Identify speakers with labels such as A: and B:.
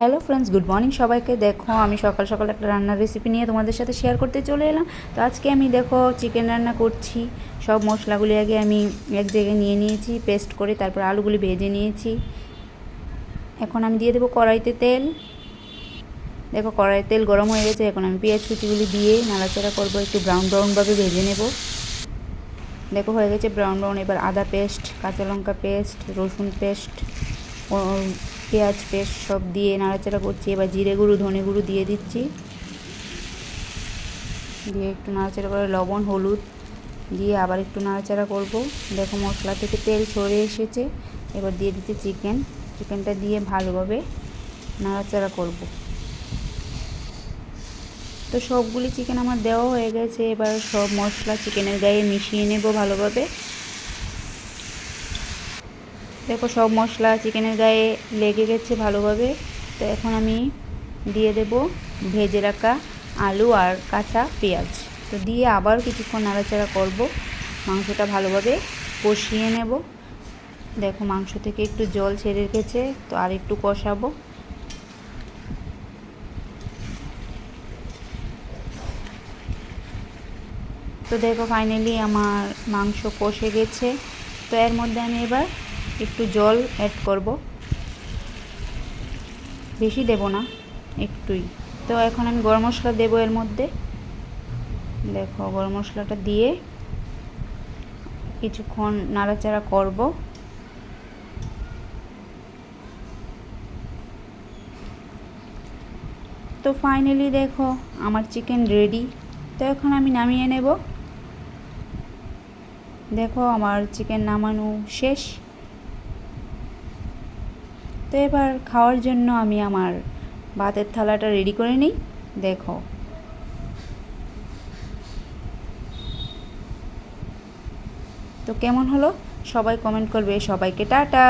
A: Hello friends, good morning সবাইকে। দেখো আমি সকাল সকাল একটা রান্নার রেসিপি নিয়ে তোমাদের সাথে শেয়ার করতে চলে এলাম। তো আজকে আমি দেখো চিকেন রান্না করছি। সব মশলাগুলি আগে আমি এক জায়গায় নিয়ে নিয়েছি পেস্ট করে, তারপর আলুগুলি ভেজে নিয়েছি। এখন আমি দিয়ে দেবো কড়াইতে তেল। দেখো কড়াইতে তেল গরম হয়ে গেছে। এখন আমি পেঁয়াজ কুচিগুলি দিয়ে নাড়াচাড়া করবো, একটু ব্রাউন ব্রাউনভাবে ভেজে নেব। দেখো হয়ে গেছে ব্রাউন ব্রাউন। এবার আদা পেস্ট, কাঁচা লঙ্কা পেস্ট, রসুন পেস্ট, পেঁয়াজ পেস্ট সব দিয়ে নাড়াচাড়া করছি। এবার জিরে গুঁড়ো, ধনে গুঁড়ো দিয়ে দিচ্ছি, দিয়ে একটু নাড়াচাড়া করে লবণ, হলুদ দিয়ে আবার একটু নাড়াচাড়া করব। দেখো মশলা থেকে তেল সরে এসেছে। এবার দিয়ে দিচ্ছি চিকেনটা দিয়ে ভালোভাবে নাড়াচাড়া করব। তো সবগুলি চিকেন আমার দেওয়া হয়ে গেছে। এবার সব মশলা চিকেনের গায়ে মিশিয়ে নেব ভালোভাবে। দেখো সব মশলা চিকেনের গায়ে লেগে গেছে ভালোভাবে। তো এখন আমি দিয়ে দেব ভেজে রাখা আলু আর কাঁচা পেঁয়াজ। তো দিয়ে আবার কিছুক্ষণ নাড়াচাড়া করব, মাংসটা ভালোভাবে কষিয়ে নেব। দেখো মাংস থেকে একটু জল ছেড়ে রেখেছে, তো আর একটু কষাবো। তো দেখো ফাইনালি আমার মাংস কষে গেছে। তো এর মধ্যে আমি এবার একটু জল অ্যাড করব, বেশি দেব না, একটুই। তো এখন আমি গরম মশলা দেবো এর মধ্যে। দেখো গরম মশলাটা দিয়ে কিছুক্ষণ নাড়াচাড়া করব। তো ফাইনালি দেখো আমার চিকেন রেডি। তো এখন আমি নামিয়ে নেব। দেখো আমার চিকেন নামানো শেষ। তো এবার খাওয়ার জন্য আমি আমার ভাতের থালাটা রেডি করে নিই। দেখো তো কেমন হলো সবাই কমেন্ট করবে। সবাইকে টাটা।